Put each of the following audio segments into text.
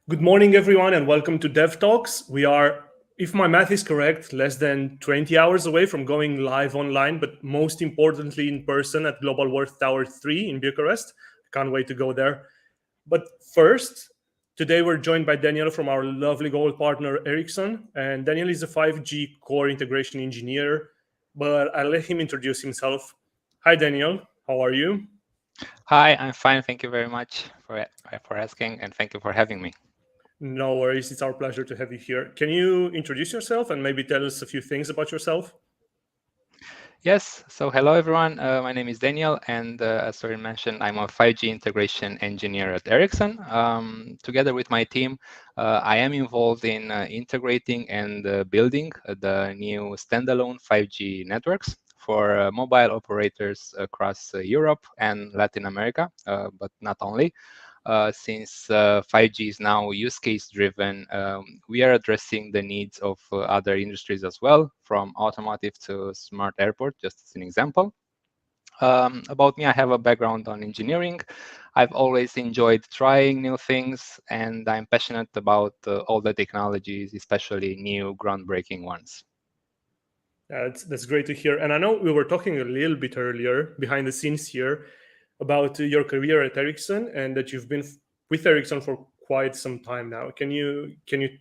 Good morning, everyone, and welcome to DevTalks. We are, if my math is correct, less than 20 hours away from going live online, but most importantly in person at Global Worth Tower 3 in Bucharest. Can't wait to go there. But first, today we're joined by Daniel from our lovely gold partner, Ericsson. And Daniel is a 5G core integration engineer, but I'll let him introduce himself. Hi, Daniel. How are you? Hi, I'm fine. Thank you very much for asking, and thank you for having me. No worries. It's our pleasure to have you here. Can you introduce yourself and maybe tell us a few things about yourself? Yes, so hello everyone. My name is Daniel, and as already mentioned, I'm a 5G integration engineer at Ericsson. Together with my team, I am involved in integrating and building the new standalone 5G networks for mobile operators across Europe and Latin America, but not only. Since 5G is now use case driven, we are addressing the needs of other industries as well, from automotive to smart airport, just as an example. About me, I have a background on engineering. I've always enjoyed trying new things, and I'm passionate about all the technologies, especially new groundbreaking ones. That's great to hear. And I know we were talking a little bit earlier behind the scenes here about your career at Ericsson and that you've been with Ericsson for quite some time now. Can you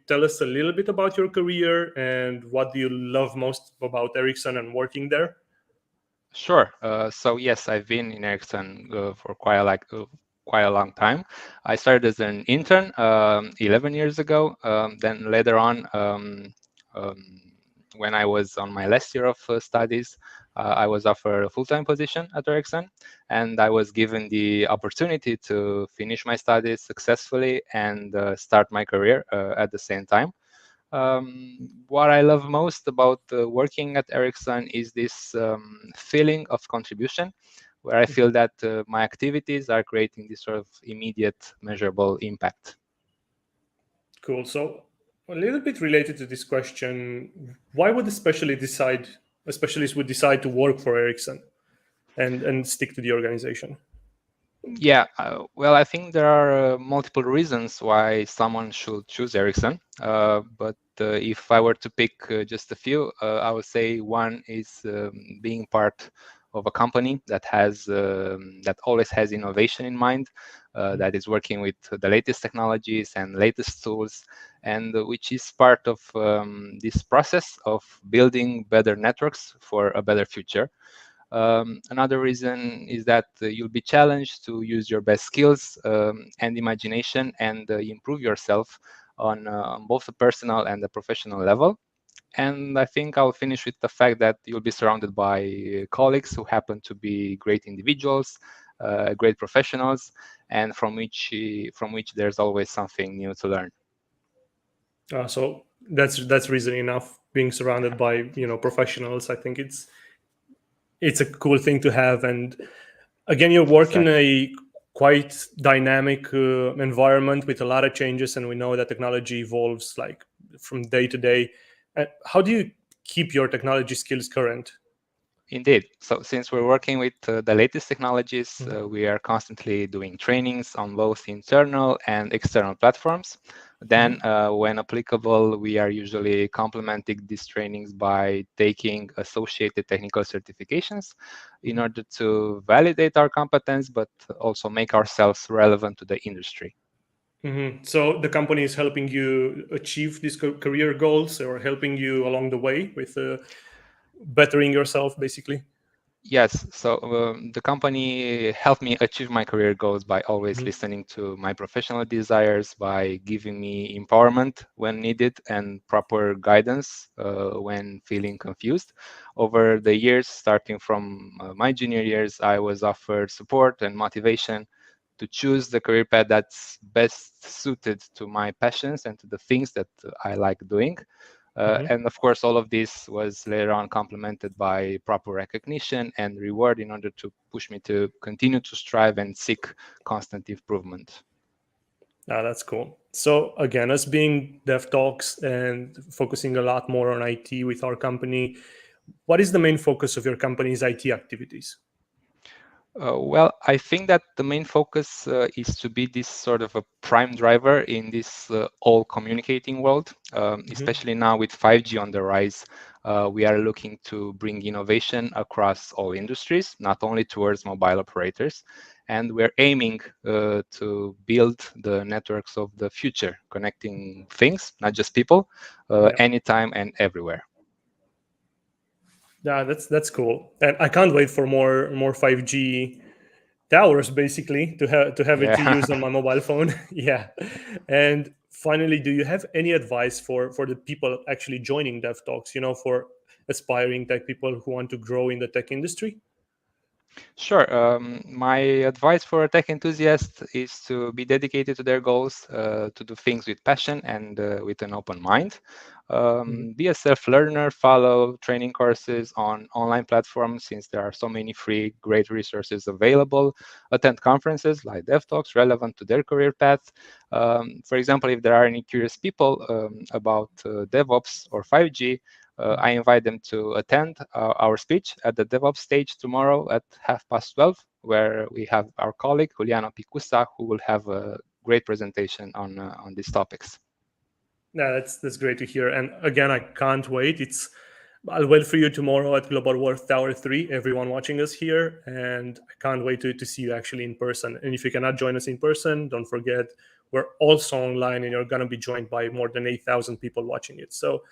tell us a little bit about your career and what do you love most about Ericsson and working there? Sure. So yes, I've been in Ericsson for quite a long time. I started as an intern 11 years ago. Then later on, um, when I was on my last year of studies, I was offered a full-time position at Ericsson, and I was given the opportunity to finish my studies successfully and start my career at the same time. What I love most about working at Ericsson is this feeling of contribution, where I feel that my activities are creating this sort of immediate measurable impact. Cool. So a little bit related to this question, why would a specialist would decide to work for Ericsson and stick to the organization? Yeah, well, I think there are multiple reasons why someone should choose Ericsson. But if I were to pick just a few, I would say one is being part of a company that has that always has innovation in mind, that is working with the latest technologies and latest tools, and which is part of this process of building better networks for a better future. Another reason is that you'll be challenged to use your best skills and imagination and improve yourself on both the personal and the professional level. And I think I'll finish with the fact that you'll be surrounded by colleagues who happen to be great individuals, great professionals, and from which there's always something new to learn. So that's reason enough. Being surrounded by professionals, I think it's a cool thing to have. And again, you work in Exactly. a quite dynamic environment with a lot of changes, and we know that technology evolves like from day to day. How do you keep your technology skills current? Indeed. So since we're working with the latest technologies, Mhm. we are constantly doing trainings on both internal and external platforms. Then, Mhm. when applicable, we are usually complementing these trainings by taking associated technical certifications in Mhm. order to validate our competence, but also make ourselves relevant to the industry. So the company is helping you achieve these career goals or helping you along the way with bettering yourself, basically. Yes, so the company helped me achieve my career goals by always Mhm. listening to my professional desires, by giving me empowerment when needed and proper guidance when feeling confused. Over the years, starting from my junior years, I was offered support and motivation to choose the career path that's best suited to my passions and to the things that I like doing. Mhm. And of course, all of this was later on complemented by proper recognition and reward in order to push me to continue to strive and seek constant improvement. That's cool. So again, us being DevTalks and focusing a lot more on IT with our company, what is the main focus of your company's IT activities? Well, I think that the main focus is to be this sort of a prime driver in this all communicating world, especially now with 5G on the rise. We are looking to bring innovation across all industries, not only towards mobile operators. And we're aiming to build the networks of the future, connecting things, not just people, anytime and everywhere. Yeah, that's cool, and I can't wait for more 5G towers, basically, to have it to use on my mobile phone. Yeah. And finally, do you have any advice for the people actually joining DevTalks? For aspiring tech people who want to grow in the tech industry? Sure. My advice for a tech enthusiast is to be dedicated to their goals, to do things with passion and with an open mind. Be a self-learner, follow training courses on online platforms since there are so many free, great resources available. Attend conferences like DevTalks relevant to their career path. For example, if there are any curious people about DevOps or 5G, I invite them to attend our speech at the DevOps stage tomorrow at 12:30, where we have our colleague Juliano Picusa, who will have a great presentation on these topics. Yeah, that's great to hear. And again, I can't wait. I'll wait for you tomorrow at Global Worth Tower 3, everyone watching us here. And I can't wait to see you actually in person. And if you cannot join us in person, don't forget, we're also online and you're going to be joined by more than 8,000 people watching it. So,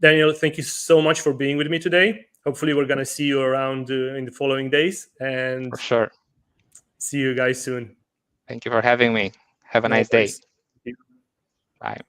Daniel, thank you so much for being with me today. Hopefully, we're going to see you around in the following days. And for sure. See you guys soon. Thank you for having me. Have a nice day. Bye.